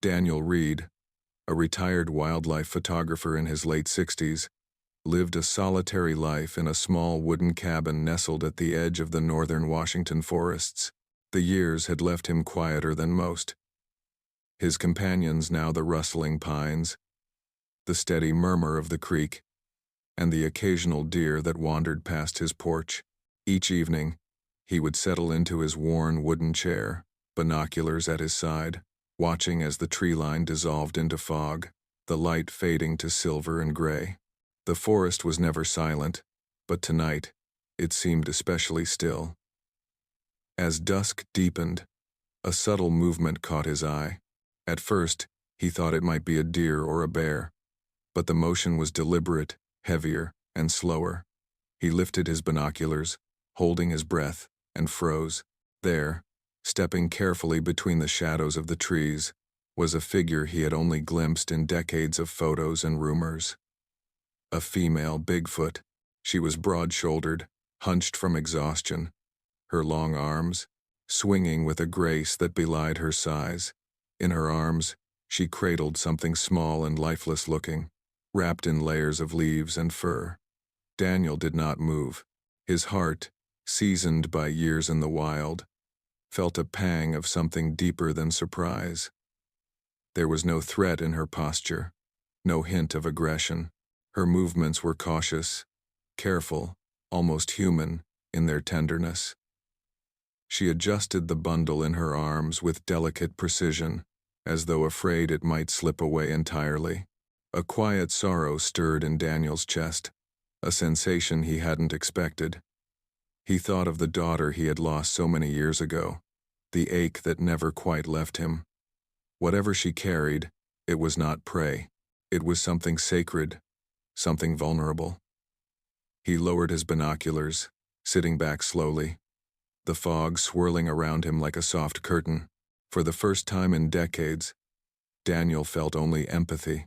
Daniel Reed, a retired wildlife photographer in his late 60s, lived a solitary life in a small wooden cabin nestled at the edge of the northern Washington forests. The years had left him quieter than most. His companions now the rustling pines, the steady murmur of the creek, and the occasional deer that wandered past his porch. Each evening, he would settle into his worn wooden chair, binoculars at his side, watching as the tree line dissolved into fog, the light fading to silver and gray. The forest was never silent, but tonight, it seemed especially still. As dusk deepened, a subtle movement caught his eye. At first, he thought it might be a deer or a bear, but the motion was deliberate, heavier, and slower. He lifted his binoculars, holding his breath, and froze. There, stepping carefully between the shadows of the trees, was a figure he had only glimpsed in decades of photos and rumors. A female Bigfoot. She was broad-shouldered, hunched from exhaustion, her long arms swinging with a grace that belied her size. In her arms, she cradled something small and lifeless-looking, wrapped in layers of leaves and fur. Daniel did not move. His heart, seasoned by years in the wild, felt a pang of something deeper than surprise. There was no threat in her posture, no hint of aggression. Her movements were cautious, careful, almost human in their tenderness. She adjusted the bundle in her arms with delicate precision, as though afraid it might slip away entirely. A quiet sorrow stirred in Daniel's chest, a sensation he hadn't expected. He thought of the daughter he had lost so many years ago, the ache that never quite left him. Whatever she carried, it was not prey. It was something sacred, something vulnerable. He lowered his binoculars, sitting back slowly, the fog swirling around him like a soft curtain. For the first time in decades, Daniel felt only empathy,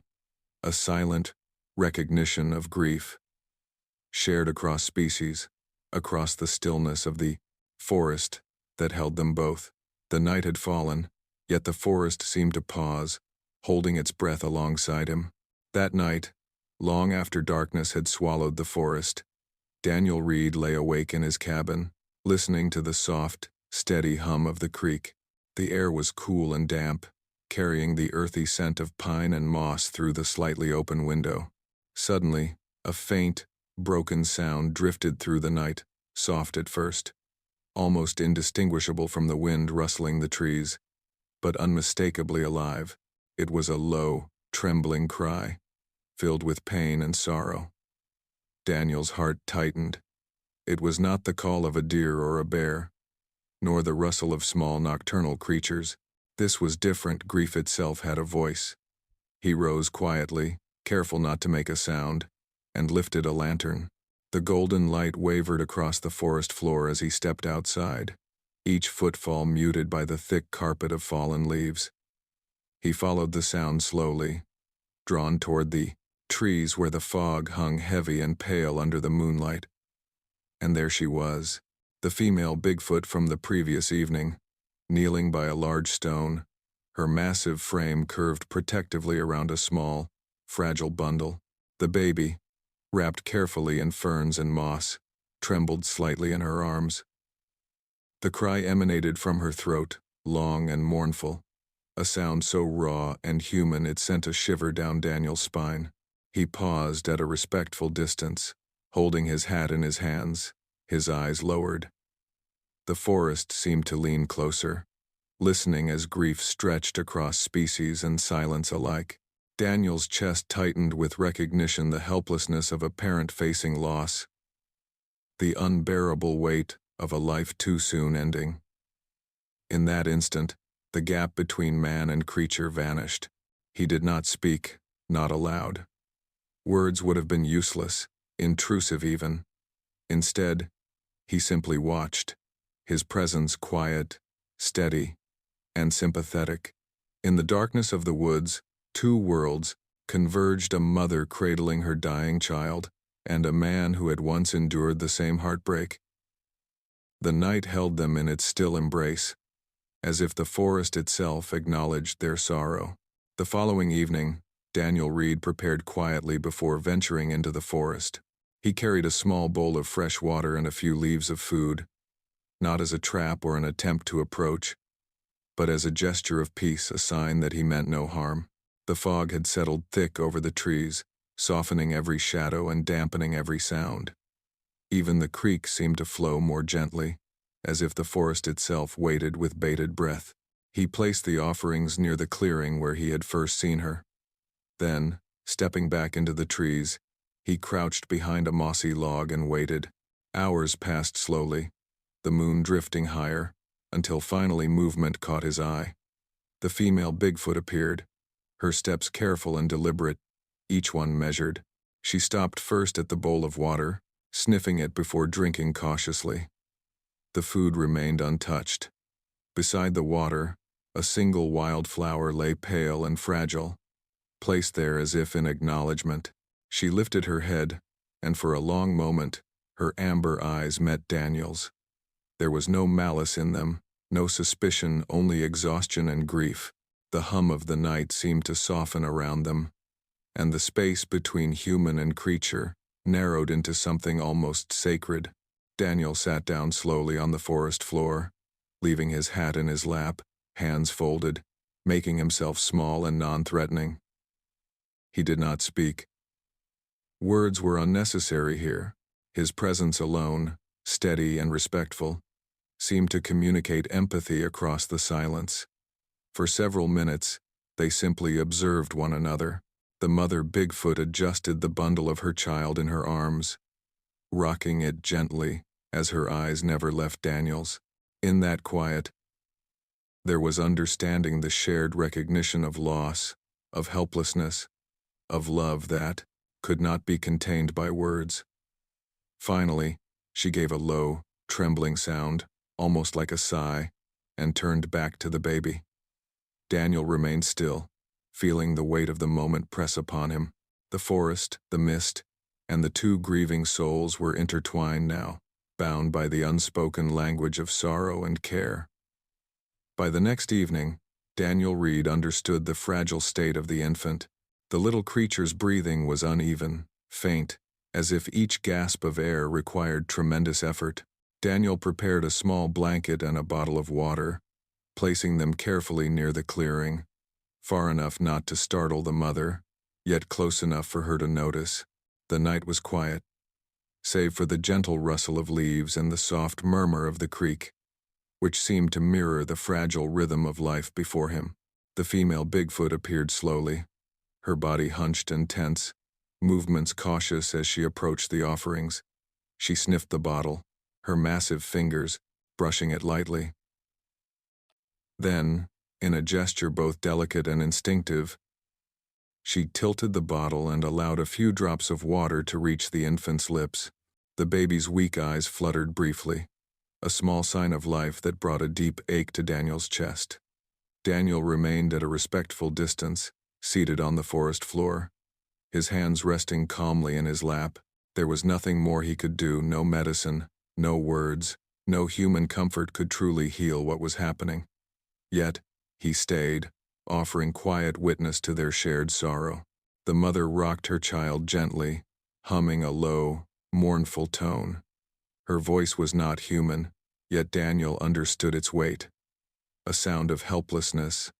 a silent recognition of grief, shared across species, across the stillness of the forest that held them both. The night had fallen, yet the forest seemed to pause, holding its breath alongside him. That night, long after darkness had swallowed the forest, Daniel Reed lay awake in his cabin, listening to the soft, steady hum of the creek. The air was cool and damp, carrying the earthy scent of pine and moss through the slightly open window. Suddenly, a faint, broken sound drifted through the night, soft at first, almost indistinguishable from the wind rustling the trees, but unmistakably alive. It was a low, trembling cry, filled with pain and sorrow. Daniel's heart tightened. It was not the call of a deer or a bear, nor the rustle of small nocturnal creatures. This was different. Grief itself had a voice. He rose quietly, careful not to make a sound, and lifted a lantern. The golden light wavered across the forest floor as he stepped outside, each footfall muted by the thick carpet of fallen leaves. He followed the sound slowly, drawn toward the trees where the fog hung heavy and pale under the moonlight. And there she was, the female Bigfoot from the previous evening, kneeling by a large stone, her massive frame curved protectively around a small, fragile bundle. The baby, wrapped carefully in ferns and moss, trembled slightly in her arms. The cry emanated from her throat, long and mournful, a sound so raw and human it sent a shiver down Daniel's spine. He paused at a respectful distance, holding his hat in his hands, his eyes lowered. The forest seemed to lean closer, listening as grief stretched across species and silence alike. Daniel's chest tightened with recognition, the helplessness of a parent facing loss, the unbearable weight of a life too soon ending. In that instant, the gap between man and creature vanished. He did not speak, not aloud. Words would have been useless, intrusive even. Instead, he simply watched, his presence quiet, steady, and sympathetic. In the darkness of the woods, two worlds converged: a mother cradling her dying child, and a man who had once endured the same heartbreak. The night held them in its still embrace, as if the forest itself acknowledged their sorrow. The following evening, Daniel Reed prepared quietly before venturing into the forest. He carried a small bowl of fresh water and a few leaves of food, not as a trap or an attempt to approach, but as a gesture of peace, a sign that he meant no harm. The fog had settled thick over the trees, softening every shadow and dampening every sound. Even the creek seemed to flow more gently, as if the forest itself waited with bated breath. He placed the offerings near the clearing where he had first seen her. Then, stepping back into the trees, he crouched behind a mossy log and waited. Hours passed slowly, the moon drifting higher, until finally movement caught his eye. The female Bigfoot appeared, her steps careful and deliberate, each one measured. She stopped first at the bowl of water, sniffing it before drinking cautiously. The food remained untouched. Beside the water, a single wildflower lay pale and fragile, placed there as if in acknowledgement. She lifted her head, and for a long moment, her amber eyes met Daniel's. There was no malice in them, no suspicion, only exhaustion and grief. The hum of the night seemed to soften around them, and the space between human and creature narrowed into something almost sacred. Daniel sat down slowly on the forest floor, leaving his hat in his lap, hands folded, making himself small and non-threatening. He did not speak. Words were unnecessary here. His presence alone, steady and respectful, seemed to communicate empathy across the silence. For several minutes, they simply observed one another. The mother Bigfoot adjusted the bundle of her child in her arms, rocking it gently as her eyes never left Daniel's. In that quiet, there was understanding, the shared recognition of loss, of helplessness, of love that could not be contained by words. Finally, she gave a low, trembling sound, almost like a sigh, and turned back to the baby. Daniel remained still, feeling the weight of the moment press upon him. The forest, the mist, and the two grieving souls were intertwined now, bound by the unspoken language of sorrow and care. By the next evening, Daniel Reed understood the fragile state of the infant. The little creature's breathing was uneven, faint, as if each gasp of air required tremendous effort. Daniel prepared a small blanket and a bottle of water, placing them carefully near the clearing, far enough not to startle the mother, yet close enough for her to notice. The night was quiet, save for the gentle rustle of leaves and the soft murmur of the creek, which seemed to mirror the fragile rhythm of life before him. The female Bigfoot appeared slowly, her body hunched and tense, movements cautious as she approached the offerings. She sniffed the bottle, her massive fingers brushing it lightly. Then, in a gesture both delicate and instinctive, she tilted the bottle and allowed a few drops of water to reach the infant's lips. The baby's weak eyes fluttered briefly, a small sign of life that brought a deep ache to Daniel's chest. Daniel remained at a respectful distance, seated on the forest floor, his hands resting calmly in his lap. There was nothing more he could do, no medicine, no words, no human comfort could truly heal what was happening. Yet, he stayed, offering quiet witness to their shared sorrow. The mother rocked her child gently, humming a low, mournful tone. Her voice was not human, yet Daniel understood its weight. A sound of helplessness,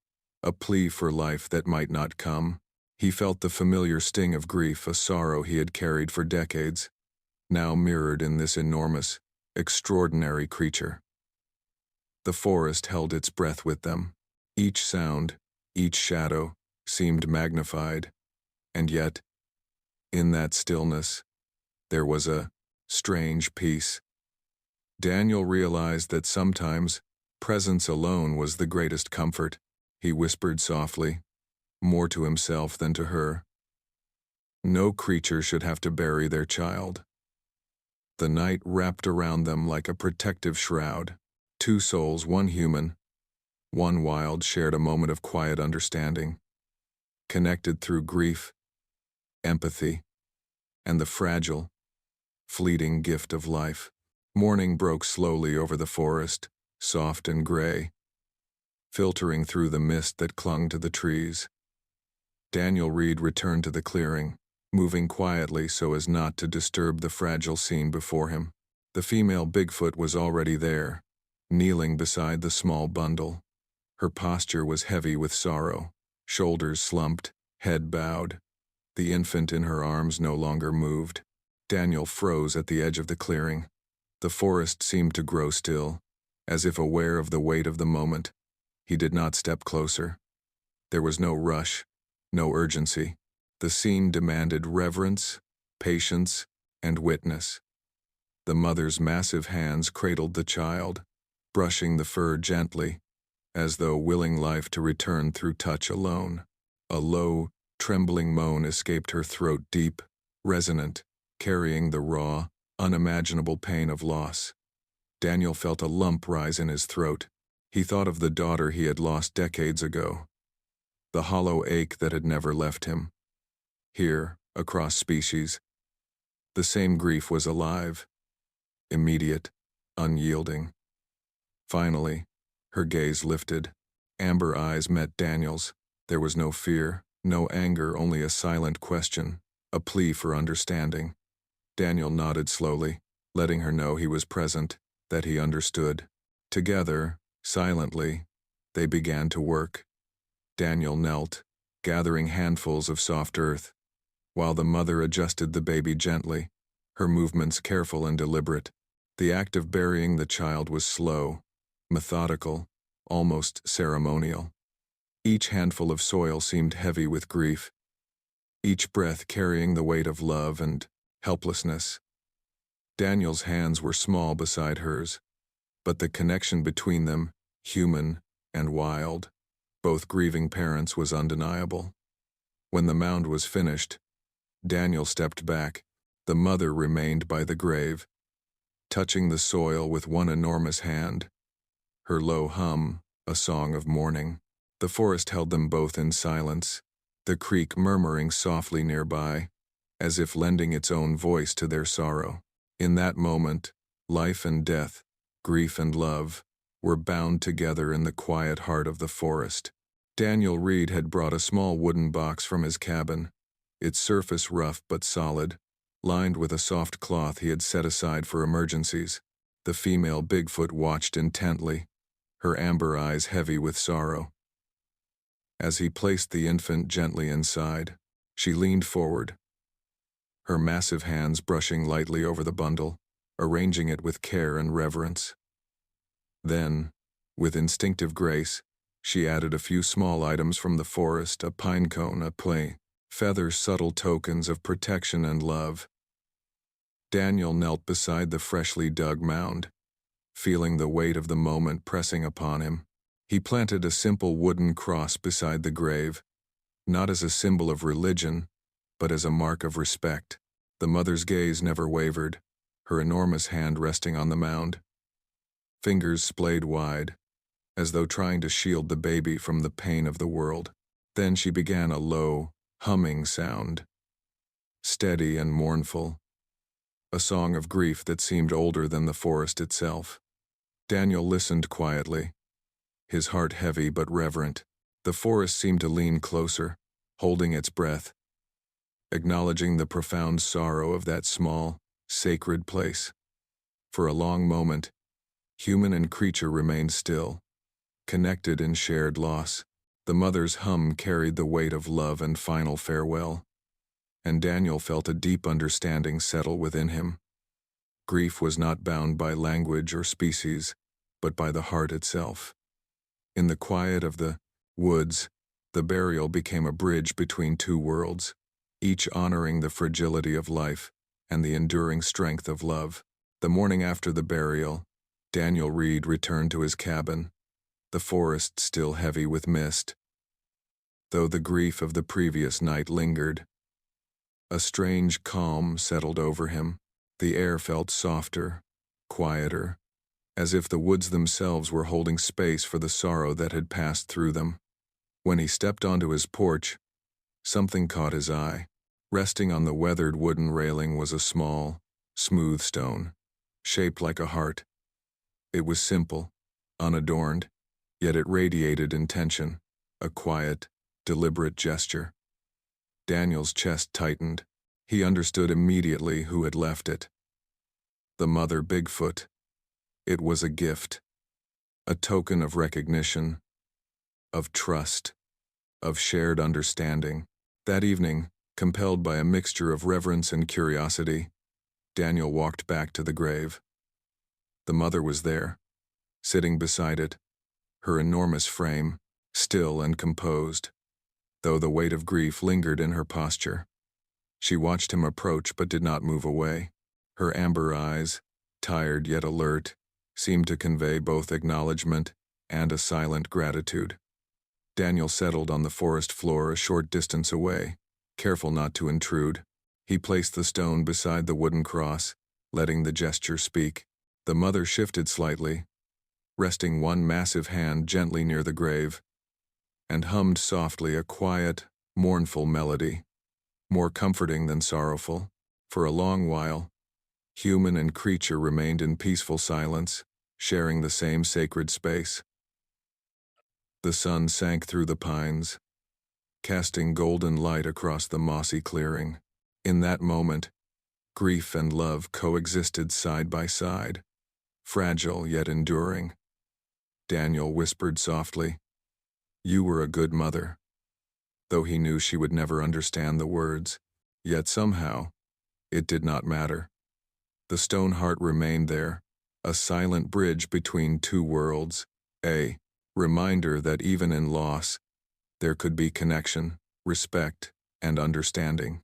a plea for life that might not come. He felt the familiar sting of grief, a sorrow he had carried for decades, now mirrored in this enormous, extraordinary creature. The forest held its breath with them. Each sound, each shadow, seemed magnified, and yet, in that stillness, there was a strange peace. Daniel realized that sometimes presence alone was the greatest comfort. He whispered softly, more to himself than to her, "No creature should have to bury their child." The night wrapped around them like a protective shroud. Two souls, one human, one wild, shared a moment of quiet understanding, connected through grief, empathy, and the fragile, fleeting gift of life. Morning broke slowly over the forest, soft and gray, filtering through the mist that clung to the trees. Daniel Reed returned to the clearing, moving quietly so as not to disturb the fragile scene before him. The female Bigfoot was already there, kneeling beside the small bundle. Her posture was heavy with sorrow, shoulders slumped, head bowed. The infant in her arms no longer moved. Daniel froze at the edge of the clearing. The forest seemed to grow still, as if aware of the weight of the moment. He did not step closer. There was no rush, no urgency. The scene demanded reverence, patience, and witness. The mother's massive hands cradled the child, brushing the fur gently, as though willing life to return through touch alone. A low, trembling moan escaped her throat, deep, resonant, carrying the raw, unimaginable pain of loss. Daniel felt a lump rise in his throat. He thought of the daughter he had lost decades ago, the hollow ache that had never left him. Here, across species, the same grief was alive, immediate, unyielding. Finally, her gaze lifted. Amber eyes met Daniel's. There was no fear, no anger, only a silent question, a plea for understanding. Daniel nodded slowly, letting her know he was present, that he understood. Together, silently, they began to work. Daniel knelt, gathering handfuls of soft earth, while the mother adjusted the baby gently, her movements careful and deliberate. The act of burying the child was slow, methodical, almost ceremonial. Each handful of soil seemed heavy with grief, each breath carrying the weight of love and helplessness. Daniel's hands were small beside hers, but the connection between them, human and wild, both grieving parents, was undeniable. When the mound was finished, Daniel stepped back. The mother remained by the grave, touching the soil with one enormous hand, her low hum a song of mourning. The forest held them both in silence, the creek murmuring softly nearby, as if lending its own voice to their sorrow. In that moment, life and death, grief and love, were bound together in the quiet heart of the forest. Daniel Reed had brought a small wooden box from his cabin, its surface rough but solid, lined with a soft cloth he had set aside for emergencies. The female Bigfoot watched intently, her amber eyes heavy with sorrow. As he placed the infant gently inside, she leaned forward, her massive hands brushing lightly over the bundle, arranging it with care and reverence. Then, with instinctive grace, she added a few small items from the forest, a pine cone, a play, feathers, subtle tokens of protection and love. Daniel knelt beside the freshly dug mound, feeling the weight of the moment pressing upon him. He planted a simple wooden cross beside the grave, not as a symbol of religion, but as a mark of respect. The mother's gaze never wavered, her enormous hand resting on the mound. Fingers splayed wide, as though trying to shield the baby from the pain of the world. Then she began a low, humming sound, steady and mournful, a song of grief that seemed older than the forest itself. Daniel listened quietly, his heart heavy but reverent. The forest seemed to lean closer, holding its breath, acknowledging the profound sorrow of that small, sacred place. For a long moment, human and creature remained still, connected in shared loss. The mother's hum carried the weight of love and final farewell, and Daniel felt a deep understanding settle within him. Grief was not bound by language or species, but by the heart itself. In the quiet of the woods, the burial became a bridge between two worlds, each honoring the fragility of life and the enduring strength of love. The morning after the burial, Daniel Reed returned to his cabin, the forest still heavy with mist, though the grief of the previous night lingered. A strange calm settled over him. The air felt softer, quieter, as if the woods themselves were holding space for the sorrow that had passed through them. When he stepped onto his porch, something caught his eye. Resting on the weathered wooden railing was a small, smooth stone, shaped like a heart. It was simple, unadorned, yet it radiated intention, a quiet, deliberate gesture. Daniel's chest tightened. He understood immediately who had left it. The mother Bigfoot. It was a gift. A token of recognition, of trust, of shared understanding. That evening, compelled by a mixture of reverence and curiosity, Daniel walked back to the grave. The mother was there, sitting beside it, her enormous frame, still and composed, though the weight of grief lingered in her posture. She watched him approach but did not move away. Her amber eyes, tired yet alert, seemed to convey both acknowledgement and a silent gratitude. Daniel settled on the forest floor a short distance away, careful not to intrude. He placed the stone beside the wooden cross, letting the gesture speak. The mother shifted slightly, resting one massive hand gently near the grave, and hummed softly a quiet, mournful melody, more comforting than sorrowful. For a long while, human and creature remained in peaceful silence, sharing the same sacred space. The sun sank through the pines, casting golden light across the mossy clearing. In that moment, grief and love coexisted side by side, fragile yet enduring. Daniel whispered softly, "You were a good mother." Though he knew she would never understand the words, yet somehow, it did not matter. The stone heart remained there, a silent bridge between two worlds, a reminder that even in loss, there could be connection, respect, and understanding.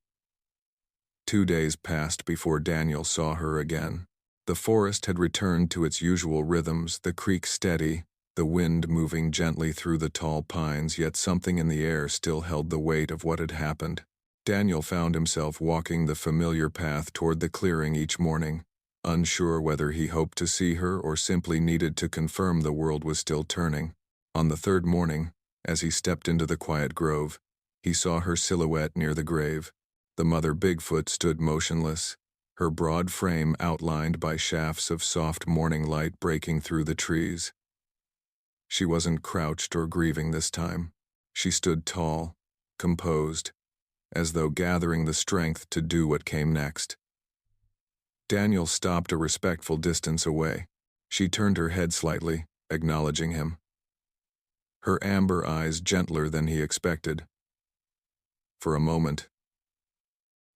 2 days passed before Daniel saw her again. The forest had returned to its usual rhythms, the creek steady, the wind moving gently through the tall pines, yet something in the air still held the weight of what had happened. Daniel found himself walking the familiar path toward the clearing each morning, unsure whether he hoped to see her or simply needed to confirm the world was still turning. On the third morning, as he stepped into the quiet grove, he saw her silhouette near the grave. The mother Bigfoot stood motionless, her broad frame outlined by shafts of soft morning light breaking through the trees. She wasn't crouched or grieving this time. She stood tall, composed, as though gathering the strength to do what came next. Daniel stopped a respectful distance away. She turned her head slightly, acknowledging him. Her amber eyes gentler than he expected. For a moment,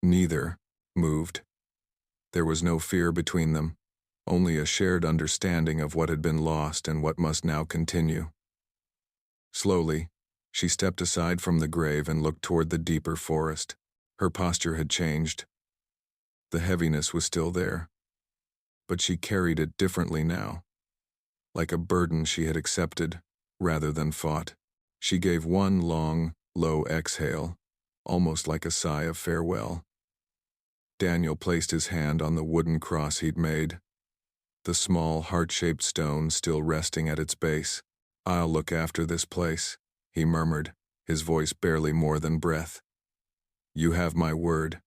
neither moved. There was no fear between them, only a shared understanding of what had been lost and what must now continue. Slowly, she stepped aside from the grave and looked toward the deeper forest. Her posture had changed. The heaviness was still there, but she carried it differently now, like a burden she had accepted rather than fought. She gave one long, low exhale, almost like a sigh of farewell. Daniel placed his hand on the wooden cross he'd made, the small heart-shaped stone still resting at its base. "I'll look after this place," he murmured, his voice barely more than breath. "You have my word."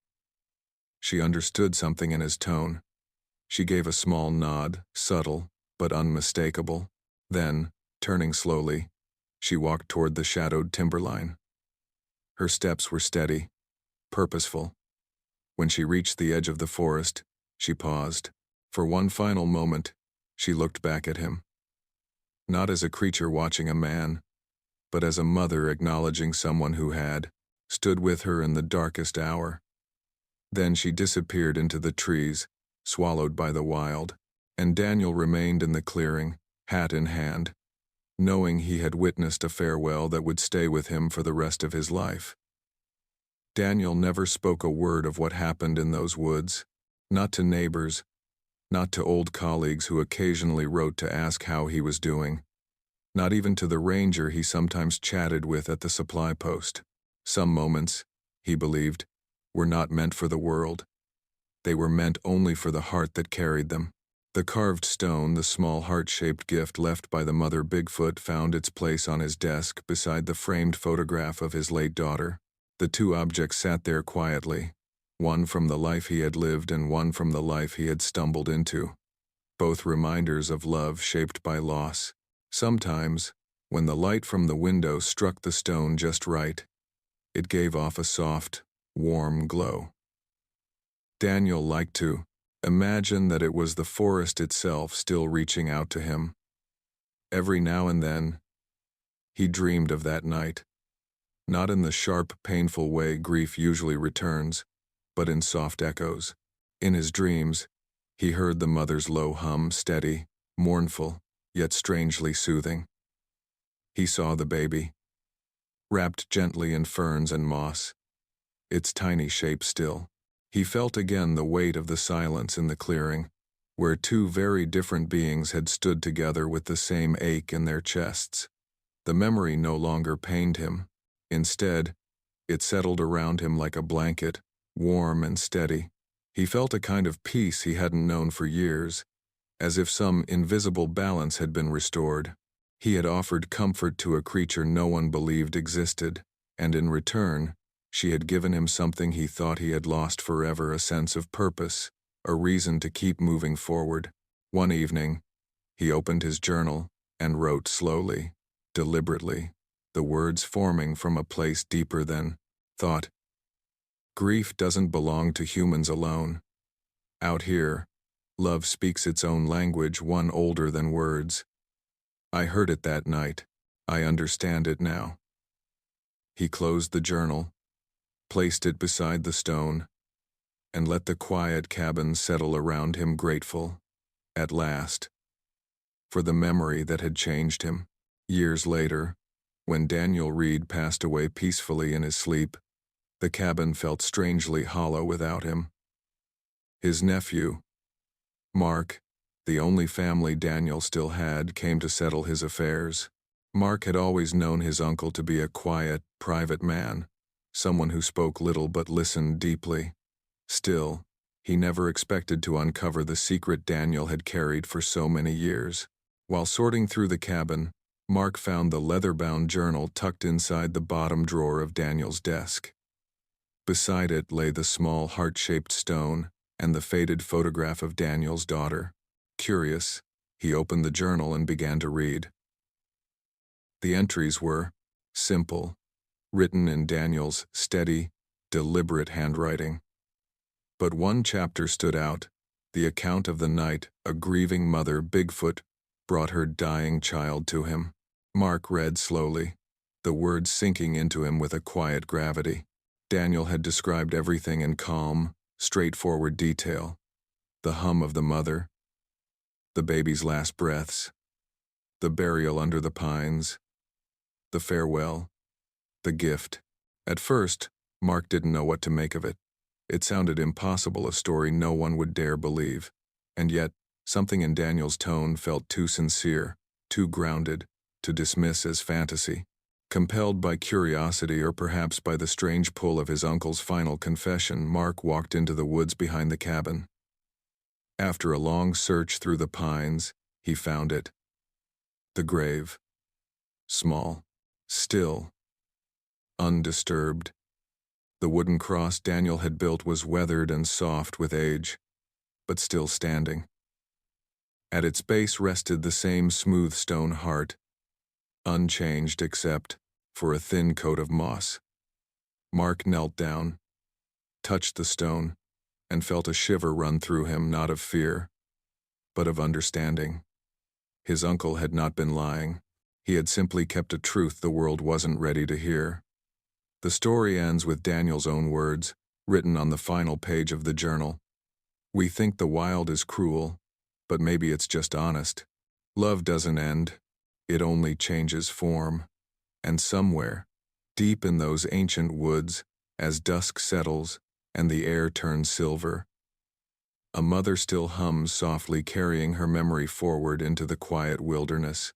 She understood something in his tone. She gave a small nod, subtle but unmistakable. Then, turning slowly, she walked toward the shadowed timberline. Her steps were steady, purposeful. When she reached the edge of the forest, she paused. For one final moment, she looked back at him. Not as a creature watching a man, but as a mother acknowledging someone who had stood with her in the darkest hour. Then she disappeared into the trees, swallowed by the wild, and Daniel remained in the clearing, hat in hand, knowing he had witnessed a farewell that would stay with him for the rest of his life. Daniel never spoke a word of what happened in those woods, not to neighbors, not to old colleagues who occasionally wrote to ask how he was doing, not even to the ranger he sometimes chatted with at the supply post. Some moments, he believed, were not meant for the world. They were meant only for the heart that carried them. The carved stone, the small heart-shaped gift left by the mother Bigfoot, found its place on his desk beside the framed photograph of his late daughter. The two objects sat there quietly, one from the life he had lived and one from the life he had stumbled into, both reminders of love shaped by loss. Sometimes, when the light from the window struck the stone just right, it gave off a soft, warm glow. Daniel liked to imagine that it was the forest itself still reaching out to him. Every now and then, he dreamed of that night. Not in the sharp, painful way grief usually returns, but in soft echoes. In his dreams, he heard the mother's low hum, steady, mournful, yet strangely soothing. He saw the baby, wrapped gently in ferns and moss, its tiny shape still. He felt again the weight of the silence in the clearing, where two very different beings had stood together with the same ache in their chests. The memory no longer pained him. Instead, it settled around him like a blanket, warm and steady. He felt a kind of peace he hadn't known for years, as if some invisible balance had been restored. He had offered comfort to a creature no one believed existed, and in return, she had given him something he thought he had lost forever, a sense of purpose, a reason to keep moving forward. One evening, he opened his journal and wrote slowly, deliberately, the words forming from a place deeper than thought. Grief doesn't belong to humans alone. Out here, love speaks its own language, one older than words. I heard it that night. I understand it now. He closed the journal, placed it beside the stone, and let the quiet cabin settle around him, grateful, at last, for the memory that had changed him. Years later, when Daniel Reed passed away peacefully in his sleep, the cabin felt strangely hollow without him. His nephew, Mark, the only family Daniel still had, came to settle his affairs. Mark had always known his uncle to be a quiet, private man, someone who spoke little but listened deeply. Still, he never expected to uncover the secret Daniel had carried for so many years. While sorting through the cabin, Mark found the leather-bound journal tucked inside the bottom drawer of Daniel's desk. Beside it lay the small heart-shaped stone and the faded photograph of Daniel's daughter. Curious, he opened the journal and began to read. The entries were simple, written in Daniel's steady, deliberate handwriting. But one chapter stood out, the account of the night a grieving mother, Bigfoot, brought her dying child to him. Mark read slowly, the words sinking into him with a quiet gravity. Daniel had described everything in calm, straightforward detail. The hum of the mother, the baby's last breaths, the burial under the pines, the farewell, the gift. At first, Mark didn't know what to make of it. It sounded impossible, a story no one would dare believe. And yet, something in Daniel's tone felt too sincere, too grounded, to dismiss as fantasy. Compelled by curiosity, or perhaps by the strange pull of his uncle's final confession, Mark walked into the woods behind the cabin. After a long search through the pines, he found it. The grave. Small, still, undisturbed. The wooden cross Daniel had built was weathered and soft with age, but still standing. At its base rested the same smooth stone heart, unchanged except for a thin coat of moss. Mark knelt down, touched the stone, and felt a shiver run through him, not of fear, but of understanding. His uncle had not been lying. He had simply kept a truth the world wasn't ready to hear. The story ends with Daniel's own words, written on the final page of the journal. We think the wild is cruel, but maybe it's just honest. Love doesn't end, it only changes form. And somewhere, deep in those ancient woods, as dusk settles and the air turns silver, a mother still hums softly, carrying her memory forward into the quiet wilderness.